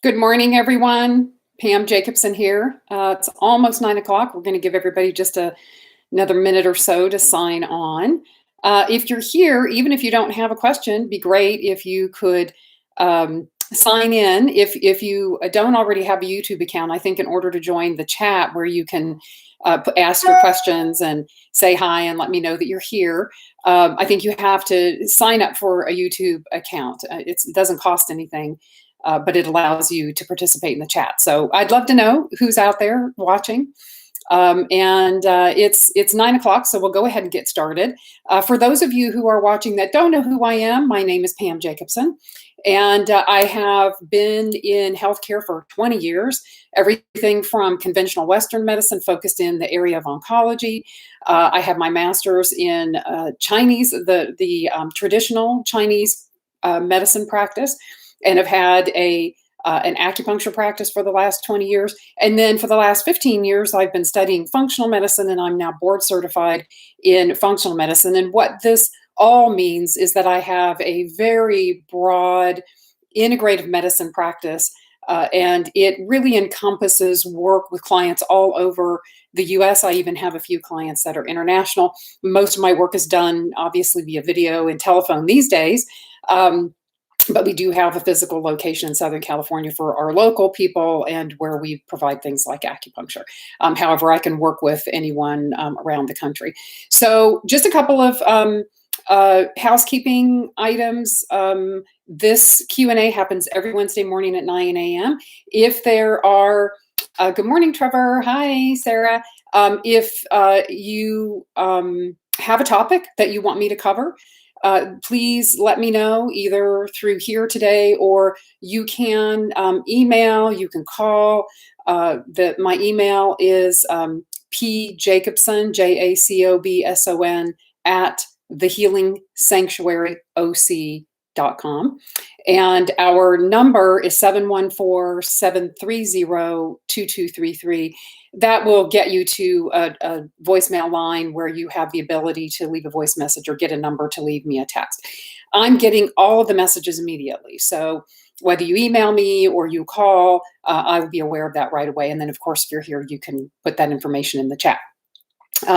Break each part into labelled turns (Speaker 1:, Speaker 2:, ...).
Speaker 1: Good morning, everyone. Pam Jacobson here. It's almost 9 o'clock. We're going to give everybody just another minute or so to sign on. If you're here, even if you don't have a question, be great if you could sign in. If you don't already have a YouTube account, I think in order to join the chat where you can ask your questions and say hi and let me know that you're here, I think you have to sign up for a YouTube account. It doesn't cost anything. But it allows you to participate in the chat. So I'd love to know who's out there watching. It's 9 o'clock, so we'll go ahead and get started. For those of you who are watching that don't know who I am, my name is Pam Jacobson, and I have been in healthcare for 20 years, everything from conventional Western medicine focused in the area of oncology. I have my master's in Chinese, the traditional Chinese medicine practice, and have had an acupuncture practice for the last 20 years. And then for the last 15 years, I've been studying functional medicine, and I'm now board certified in functional medicine. And what this all means is that I have a very broad integrative medicine practice, and it really encompasses work with clients all over the US. I even have a few clients that are international. Most of my work is done, obviously, via video and telephone these days. But we do have a physical location in Southern California for our local people and where we provide things like acupuncture. However, I can work with anyone around the country. So just a couple of housekeeping items. This Q&A happens every Wednesday morning at 9 a.m. If there are, good morning, Trevor. Hi, Sarah. If you have a topic that you want me to cover, please let me know either through here today, or you can email, you can call. My email is pjacobson, JACOBSON, at thehealingsanctuaryoc.com. And our number is 714-730-2233. That will get you to a voicemail line where you have the ability to leave a voice message or get a number to leave me a text. I'm getting all of the messages immediately. So whether you email me or you call, I will be aware of that right away. And then, of course, if you're here, you can put that information in the chat.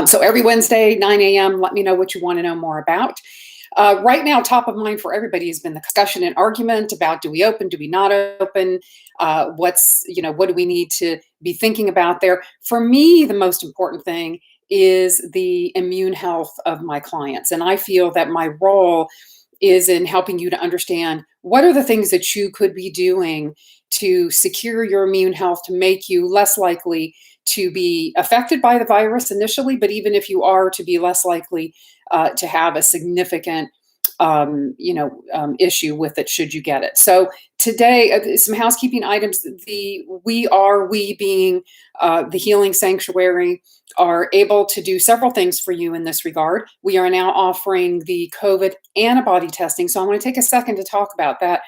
Speaker 1: So every Wednesday, 9 a.m., let me know what you want to know more about. Right now, top of mind for everybody has been the discussion and argument about, do we open, do we not open? What do we need to be thinking about there? For me, the most important thing is the immune health of my clients. And I feel that my role is in helping you to understand what are the things that you could be doing to secure your immune health, to make you less likely to be affected by the virus initially, but even if you are, to be less likely to have a significant issue with it should you get it. So today, some housekeeping items. We being the Healing Sanctuary are able to do several things for you in this regard. We are now offering the COVID antibody testing. So I want to take a second to talk about that,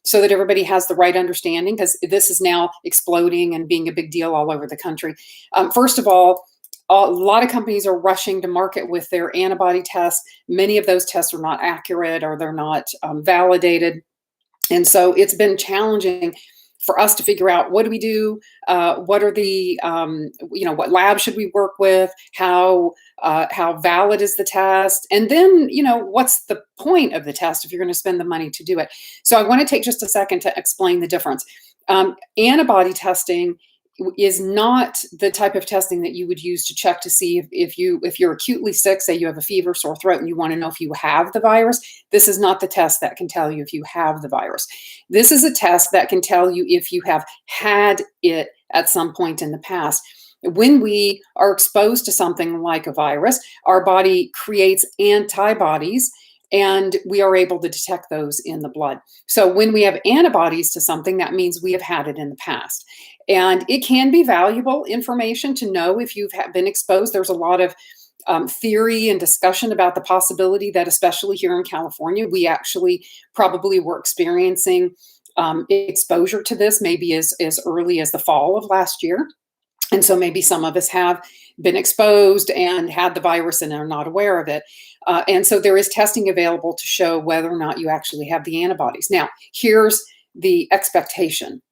Speaker 1: so that everybody has the right understanding, because this is now exploding and being a big deal all over the country. First of all, a lot of companies are rushing to market with their antibody tests. Many of those tests are not accurate, or they're not validated. And so it's been challenging for us to figure out, what do we do? What are the, what lab should we work with? How valid is the test? And then, what's the point of the test if you're going to spend the money to do it? So I want to take just a second to explain the difference. Antibody testing is not the type of testing that you would use to check to see if you're acutely sick, say you have a fever, sore throat, and you want to know if you have the virus. This is not the test that can tell you if you have the virus. This is a test that can tell you if you have had it at some point in the past. When we are exposed to something like a virus, our body creates antibodies, and we are able to detect those in the blood. So when we have antibodies to something, that means we have had it in the past. And it can be valuable information to know if you've been exposed. There's a lot of theory and discussion about the possibility that, especially here in California, we actually probably were experiencing exposure to this maybe as early as the fall of last year. And so maybe some of us have been exposed and had the virus and are not aware of it. And so there is testing available to show whether or not you actually have the antibodies. Now, here's the expectation.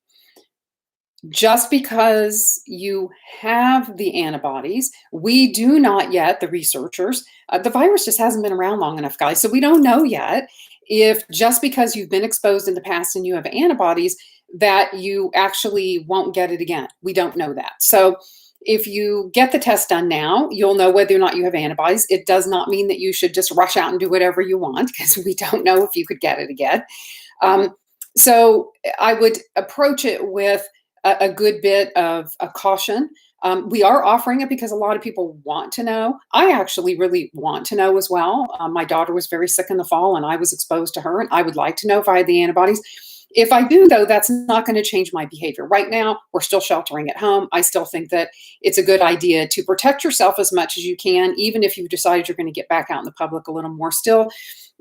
Speaker 1: Just because you have the antibodies, we do not yet, the researchers, the virus just hasn't been around long enough, guys. So we don't know yet if just because you've been exposed in the past and you have antibodies, that you actually won't get it again. We don't know that. So if you get the test done now, you'll know whether or not you have antibodies. It does not mean that you should just rush out and do whatever you want because we don't know if you could get it again. Um, so I would approach it with a good bit of a caution. We are offering it because a lot of people want to know. I actually really want to know as well. My daughter was very sick in the fall and I was exposed to her, and I would like to know if I had the antibodies. If I do, though, that's not going to change my behavior. Right now, we're still sheltering at home. I still think that it's a good idea to protect yourself as much as you can, even if you've decided you're going to get back out in the public a little more. Still,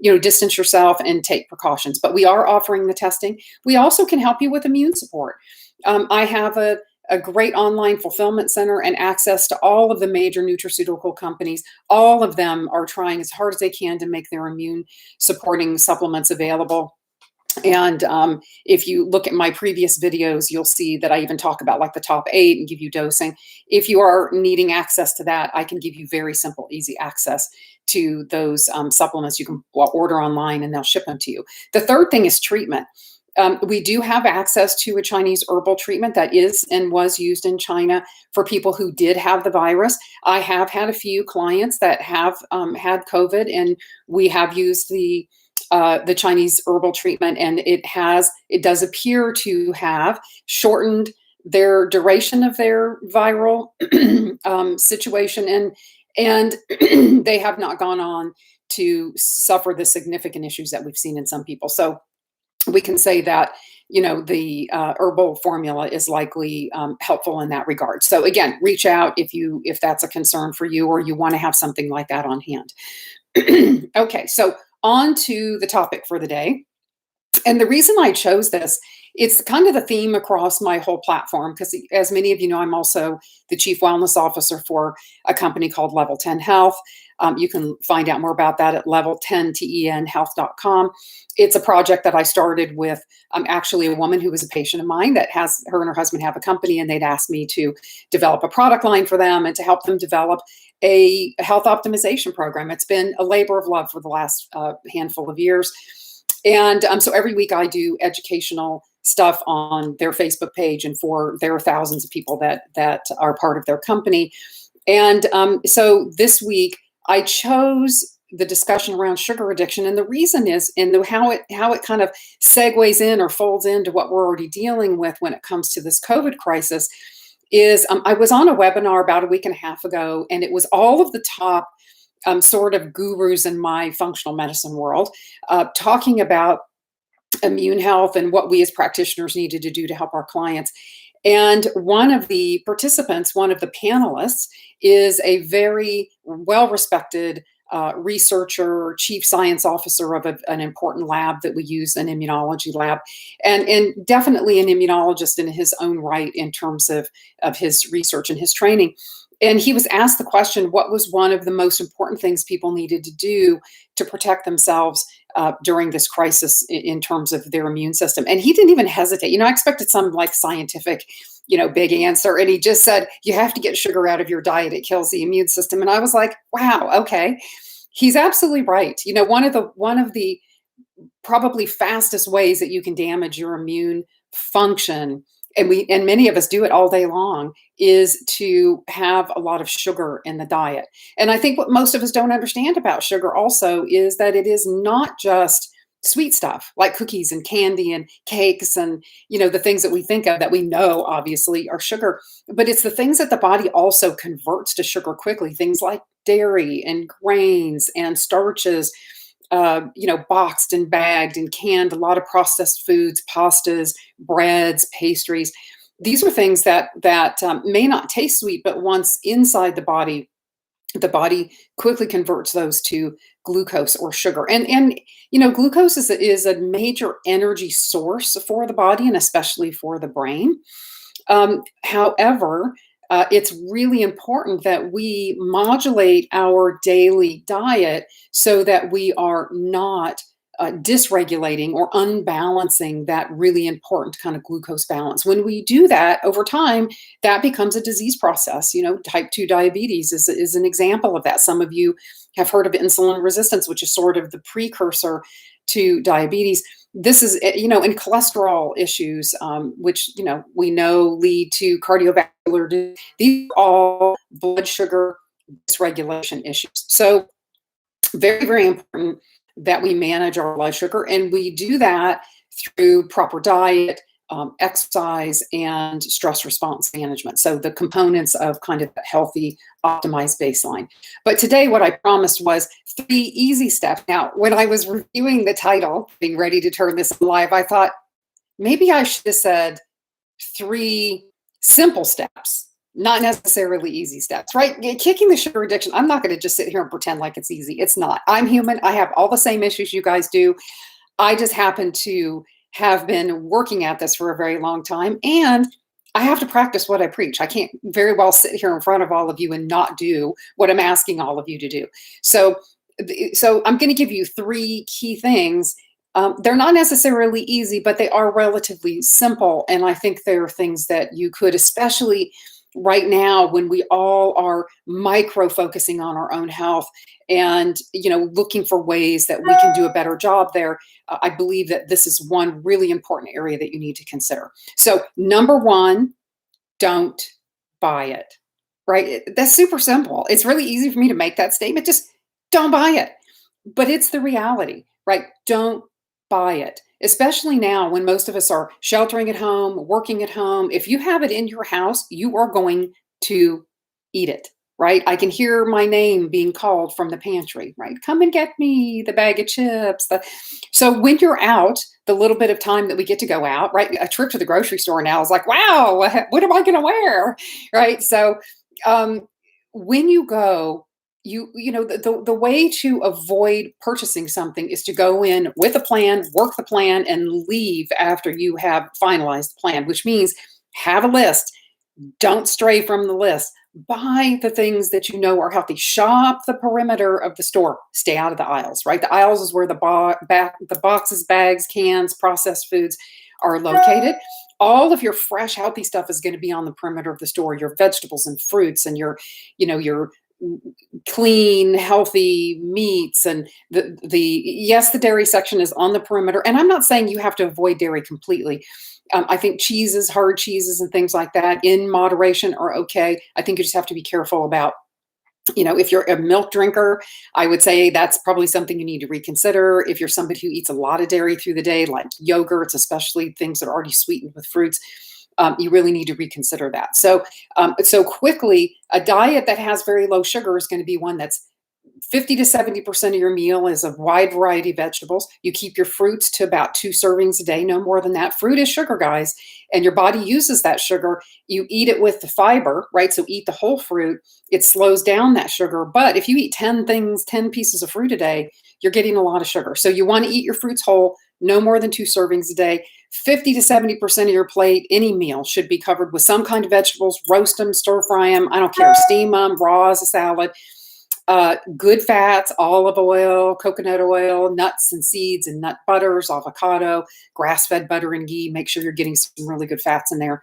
Speaker 1: distance yourself and take precautions. But we are offering the testing. We also can help you with immune support. I have a great online fulfillment center and access to all of the major nutraceutical companies. All of them are trying as hard as they can to make their immune supporting supplements available. And if you look at my previous videos, you'll see that I even talk about like the top 8 and give you dosing. If you are needing access to that, I can give you very simple, easy access to those supplements. You can order online and they'll ship them to you. The third thing is treatment. We do have access to a Chinese herbal treatment that is and was used in China for people who did have the virus. I have had a few clients that have had COVID, and we have used the Chinese herbal treatment, and it does appear to have shortened their duration of their viral situation, and they have not gone on to suffer the significant issues that we've seen in some people. So we can say that the herbal formula is likely helpful in that regard. So again, reach out if that's a concern for you or you want to have something like that on hand. Okay, so on to the topic for the day. And the reason I chose this, it's kind of the theme across my whole platform because, as many of you know, I'm also the chief wellness officer for a company called Level 10 Health. You can find out more about that at level10health.com. It's a project that I started with actually a woman who was a patient of mine that her and her husband have a company, and they'd asked me to develop a product line for them and to help them develop a health optimization program. It's been a labor of love for the last handful of years. And so every week I do educational stuff on their Facebook page, and there are thousands of people that are part of their company. And so this week I chose the discussion around sugar addiction, and the reason is, and how it kind of segues in or folds into what we're already dealing with when it comes to this COVID crisis, is I was on a webinar about a week and a half ago, and it was all of the top sort of gurus in my functional medicine world talking about immune health and what we as practitioners needed to do to help our clients. And one of the participants, one of the panelists, is a very well-respected researcher, chief science officer of an important lab that we use, an immunology lab, and definitely an immunologist in his own right in terms of his research and his training. And he was asked the question, what was one of the most important things people needed to do to protect themselves during this crisis in terms of their immune system? And he didn't even hesitate. I expected some like scientific, big answer. And he just said, you have to get sugar out of your diet. It kills the immune system. And I was like, wow, okay. He's absolutely right. One of the probably fastest ways that you can damage your immune function, and many of us do it all day long, is to have a lot of sugar in the diet. And I think what most of us don't understand about sugar also is that it is not just sweet stuff like cookies and candy and cakes and the things that we think of that we know obviously are sugar, but it's the things that the body also converts to sugar quickly, things like dairy and grains and starches, boxed and bagged and canned, a lot of processed foods, pastas, breads, pastries. These are things that may not taste sweet, but once inside the body quickly converts those to glucose or sugar. And glucose is a major energy source for the body and especially for the brain. However, it's really important that we modulate our daily diet so that we are not dysregulating or unbalancing that really important kind of glucose balance. When we do that over time, that becomes a disease process. Type 2 diabetes is an example of that. Some of you have heard of insulin resistance, which is sort of the precursor to diabetes. This is, in cholesterol issues, which, we know lead to cardiovascular disease. These are all blood sugar dysregulation issues. So very, very important that we manage our blood sugar, and we do that through proper diet, exercise, and stress response management. So the components of kind of a healthy, optimized baseline. But today, what I promised was 3 easy steps. Now, when I was reviewing the title, being ready to turn this live, I thought maybe I should have said 3 simple steps, not necessarily easy steps, right? Kicking the sugar addiction, I'm not going to just sit here and pretend like it's easy. It's not. I'm human. I have all the same issues you guys do. I just happen to have been working at this for a very long time, and I have to practice what I preach. I can't very well sit here in front of all of you and not do what I'm asking all of you to do. So I'm going to give you 3 key things. They're not necessarily easy, but they are relatively simple. And I think they're things that you could, especially right now when we all are micro focusing on our own health and looking for ways that we can do a better job there. I believe that this is one really important area that you need to consider. So number 1, don't buy it, right? That's super simple. It's really easy for me to make that statement. Just don't buy it. But it's the reality, right? Don't buy it. Especially now when most of us are sheltering at home, working at home. If you have it in your house, you are going to eat it, right? I can hear my name being called from the pantry, right? Come and get me the bag of chips. So when you're out, the little bit of time that we get to go out, right? A trip to the grocery store now is like, wow, what am I going to wear, right? So when you go, the way to avoid purchasing something is to go in with a plan, work the plan, and leave after you have finalized the plan, which means have a list. Don't stray from the list. Buy the things that you know are healthy. Shop the perimeter of the store. Stay out of the aisles, right? The aisles is where the boxes, bags, cans, processed foods are located. All of your fresh, healthy stuff is going to be on the perimeter of the store. Your vegetables and fruits and your clean, healthy meats, and the dairy section is on the perimeter. And I'm not saying you have to avoid dairy completely. I think cheeses, hard cheeses, and things like that in moderation are okay. I think you just have to be careful about, if you're a milk drinker, I would say that's probably something you need to reconsider. If you're somebody who eats a lot of dairy through the day, like yogurts, especially things that are already sweetened with fruits, you really need to reconsider that. So quickly, a diet that has very low sugar is going to be one that's 50 to 70% of your meal is a wide variety of vegetables. You keep your fruits to about 2 servings a day, no more than that. Fruit is sugar, guys, and your body uses that sugar. You eat it with the fiber, right? So eat the whole fruit. It slows down that sugar. But if you eat 10 pieces of fruit a day, you're getting a lot of sugar. So you want to eat your fruits whole, no more than 2 servings a day. 50 to 70% of your plate, any meal, should be covered with some kind of vegetables. Roast them, stir fry them. I don't care. Steam them, raw as a salad. Good fats, olive oil, coconut oil, nuts and seeds and nut butters, avocado, grass-fed butter and ghee. Make sure you're getting some really good fats in there.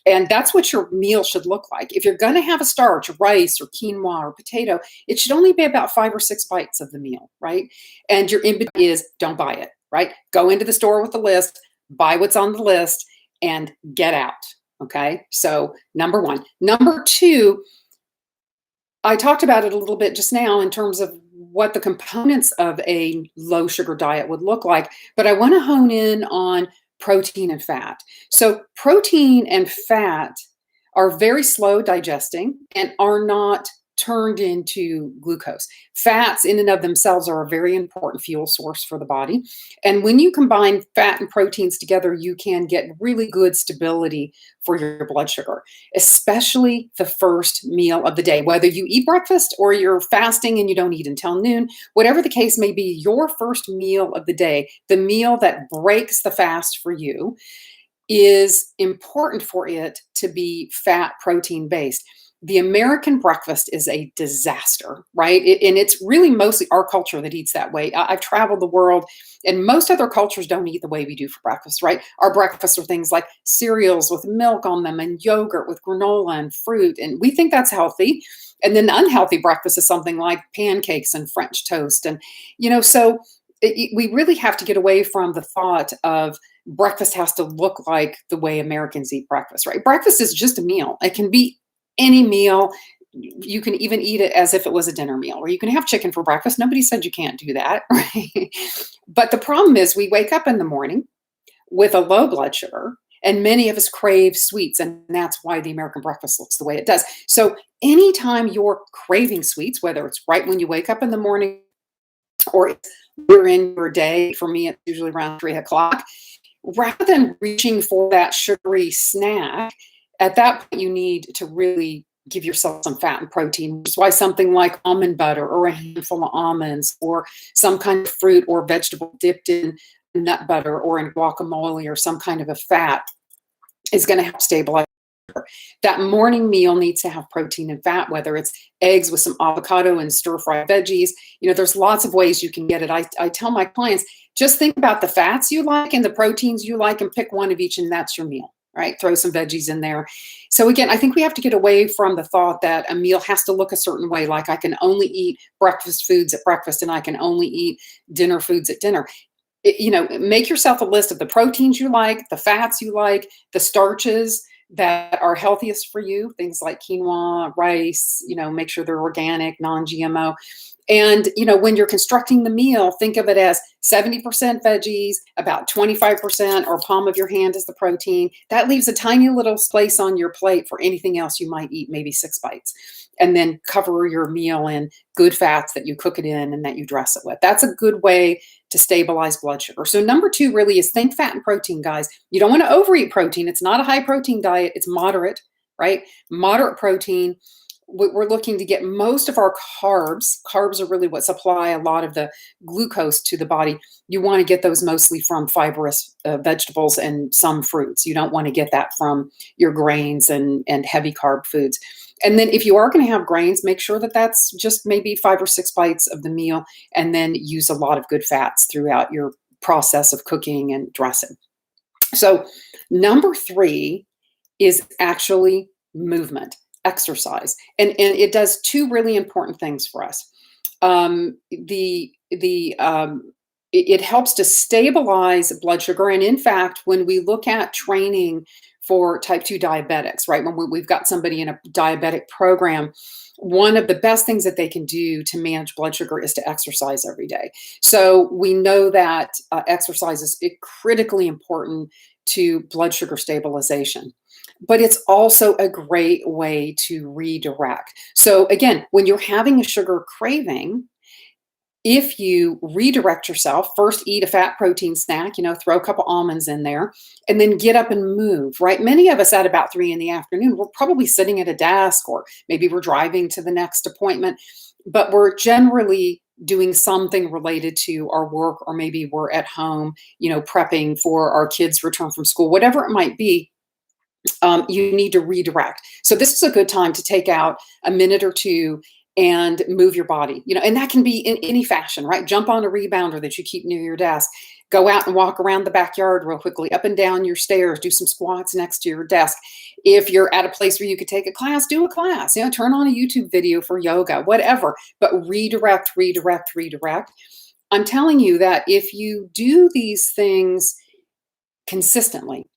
Speaker 1: And that's what your meal should look like. If you're going to have a starch, rice or quinoa or potato, it should only be about 5 or 6 bites of the meal, right? And your in between is don't buy it, right? Go into the store with the list, buy what's on the list, and get out. Okay. So number 1. Number 2, I talked about it a little bit just now in terms of what the components of a low sugar diet would look like, but I want to hone in on protein and fat. So protein and fat are very slow digesting and are not turned into glucose. Fats in and of themselves are a very important fuel source for the body. And when you combine fat and proteins together, you can get really good stability for your blood sugar, especially the first meal of the day. Whether you eat breakfast or you're fasting and you don't eat until noon, whatever the case may be, your first meal of the day, the meal that breaks the fast for you, is important for it to be fat protein based. the American breakfast is a disaster, right? And it's really mostly our culture that eats that way. I've traveled the world, and most other cultures don't eat the way we do for breakfast, right? Our breakfasts are things like cereals with milk on them and yogurt with granola and fruit. And we think that's healthy. And then the unhealthy breakfast is something like pancakes and French toast. And, so we really have to get away from the thought of breakfast has to look like the way Americans eat breakfast, right? Breakfast is just a meal. It can be any meal. You can even eat it as if it was a dinner meal, or you can have chicken for breakfast. Nobody said you can't do that, right? But the problem is we wake up in the morning with a low blood sugar, and many of us crave sweets, and that's why the American breakfast looks the way it does. So anytime you're craving sweets, whether it's right when you wake up in the morning or you're in your day, for me, it's usually around 3 o'clock, rather than reaching for that sugary snack, at that point, you need to really give yourself some fat and protein, which is why something like almond butter or a handful of almonds or some kind of fruit or vegetable dipped in nut butter or in guacamole or some kind of a fat is going to help stabilize. That morning meal needs to have protein and fat, whether it's eggs with some avocado and stir-fried veggies. There's lots of ways you can get it. I tell my clients, just think about the fats you like and the proteins you like and pick one of each, and that's your meal, right? Throw some veggies in there. So again, I think we have to get away from the thought that a meal has to look a certain way, like I can only eat breakfast foods at breakfast and I can only eat dinner foods at dinner. Make yourself a list of the proteins you like, the fats you like, the starches that are healthiest for you, things like quinoa, rice, make sure they're organic, non-GMO. And, when you're constructing the meal, think of it as 70% veggies, about 25% or palm of your hand is the protein. That leaves a tiny little space on your plate for anything else you might eat, maybe 6 bites. And then cover your meal in good fats that you cook it in and that you dress it with. That's a good way to stabilize blood sugar. So number 2 really is think fat and protein, guys. You don't want to overeat protein. It's not a high protein diet. It's moderate, right? Moderate protein. We're looking to get most of our carbs. Carbs are really what supply a lot of the glucose to the body. You want to get those mostly from fibrous vegetables and some fruits. You don't want to get that from your grains and heavy carb foods. And then if you are going to have grains, make sure that that's just maybe 5 or 6 bites of the meal, and then use a lot of good fats throughout your process of cooking and dressing. So number 3 is actually movement, exercise. And it does 2 really important things for us. It helps to stabilize blood sugar. And in fact, when we look at training for type 2 diabetics, right, when we've got somebody in a diabetic program, one of the best things that they can do to manage blood sugar is to exercise every day. So we know that exercise is critically important to blood sugar stabilization. But it's also a great way to redirect. So again, when you're having a sugar craving, if you redirect yourself, first eat a fat protein snack, throw a couple almonds in there, and then get up and move, right? Many of us at about 3 p.m, we're probably sitting at a desk, or maybe we're driving to the next appointment, but we're generally doing something related to our work, or maybe we're at home, prepping for our kids' return from school, whatever it might be. You need to redirect. So this is a good time to take out a minute or 2 and move your body, and that can be in any fashion, right? Jump on a rebounder that you keep near your desk, go out and walk around the backyard real quickly, up and down your stairs, do some squats next to your desk. If you're at a place where you could take a class, do a class, turn on a YouTube video for yoga, whatever, but redirect. I'm telling you that if you do these things consistently,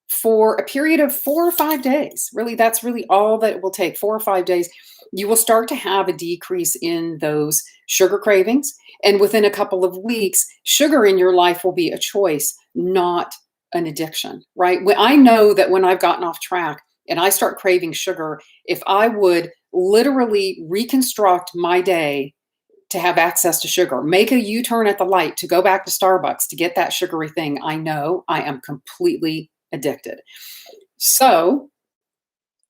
Speaker 1: for a period of 4 or 5 days, really, that's really all that it will take, 4 or 5 days, you will start to have a decrease in those sugar cravings. And within a couple of weeks, sugar in your life will be a choice, not an addiction, right? I know that when I've gotten off track and I start craving sugar, if I would literally reconstruct my day to have access to sugar, make a U-turn at the light to go back to Starbucks to get that sugary thing, I know I am completely addicted. So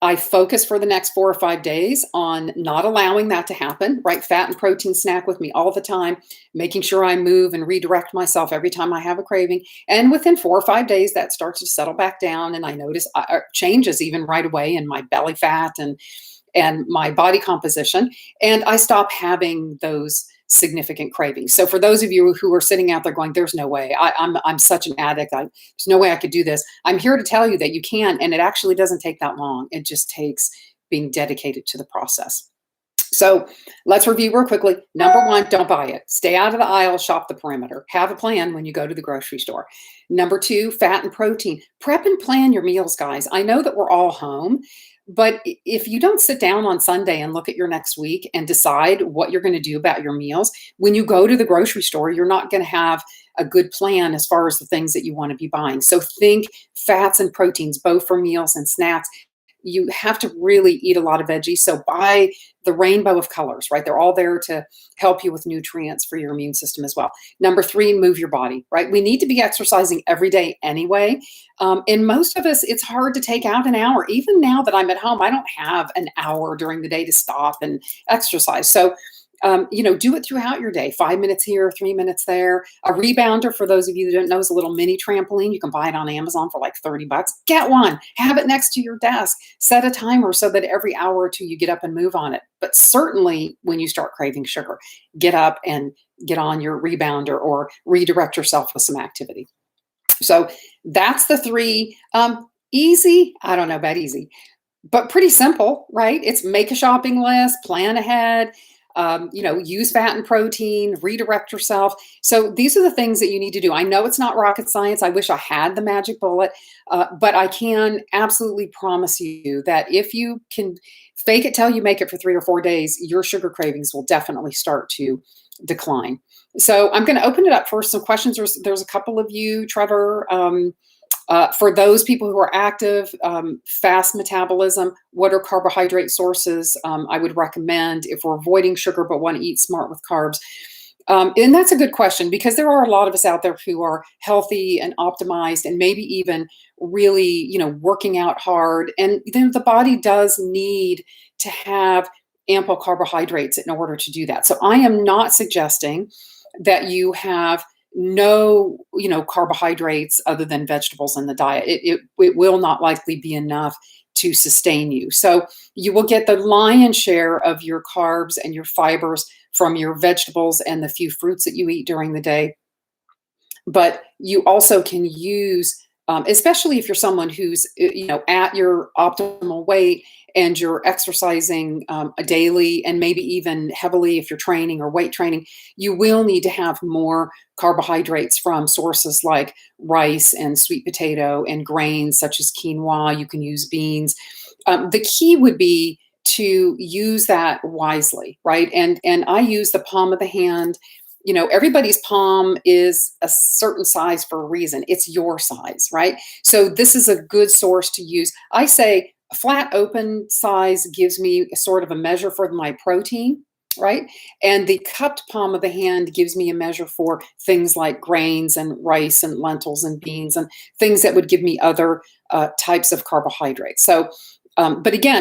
Speaker 1: I focus for the next 4 or 5 days on not allowing that to happen, right? Fat and protein snack with me all the time, making sure I move and redirect myself every time I have a craving. And within 4 or 5 days, that starts to settle back down. And I notice changes even right away in my belly fat. and my body composition, and I stop having those significant cravings. So for those of you who are sitting out there going, "There's no way, I'm such an addict. There's no way I could do this." I'm here to tell you that you can, and it actually doesn't take that long. It just takes being dedicated to the process. So let's review real quickly. Number one, don't buy it. Stay out of the aisle, shop the perimeter. Have a plan when you go to the grocery store. Number two, fat and protein. Prep and plan your meals, guys. I know that we're all home, but if you don't sit down on Sunday and look at your next week and decide what you're going to do about your meals, when you go to the grocery store, you're not going to have a good plan as far as the things that you want to be buying. So think fats and proteins, both for meals and snacks. You have to really eat a lot of veggies. So buy the rainbow of colors, right? They're all there to help you with nutrients for your immune system as well. Number three, move your body, right? We need to be exercising every day anyway. And most of us, it's hard to take out an hour. Even now that I'm at home, I don't have an hour during the day to stop and exercise. So do it throughout your day. 5 minutes here, 3 minutes there. A rebounder, for those of you that don't know, is a little mini trampoline. You can buy it on Amazon for like $30. Get one. Have it next to your desk. Set a timer so that every hour or two you get up and move on it. But certainly when you start craving sugar, get up and get on your rebounder or redirect yourself with some activity. So that's the three. Easy. I don't know about easy, but pretty simple, right? It's make a shopping list, plan ahead. Use fat and protein, redirect yourself. So these are the things that you need to do. I know it's not rocket science. I wish I had the magic bullet, but I can absolutely promise you that if you can fake it till you make it for 3 or 4 days, your sugar cravings will definitely start to decline. So I'm going to open it up for some questions. There's a couple of you, Trevor. For those people who are active, fast metabolism, what are carbohydrate sources? I would recommend if we're avoiding sugar but want to eat smart with carbs. And that's a good question because there are a lot of us out there who are healthy and optimized and maybe even really, working out hard. And then the body does need to have ample carbohydrates in order to do that. So I am not suggesting that you have no, carbohydrates other than vegetables in the diet. It will not likely be enough to sustain you. So you will get the lion's share of your carbs and your fibers from your vegetables and the few fruits that you eat during the day. But you also can use, especially if you're someone who's, at your optimal weight and you're exercising daily and maybe even heavily if you're training or weight training, you will need to have more carbohydrates from sources like rice and sweet potato and grains such as quinoa. You can use beans. The key would be to use that wisely, right? And I use the palm of the hand. Everybody's palm is a certain size for a reason. It's your size, right? So this is a good source to use. I say a flat open size gives me a sort of a measure for my protein, right? And the cupped palm of the hand gives me a measure for things like grains and rice and lentils and beans and things that would give me other types of carbohydrates. So, but again,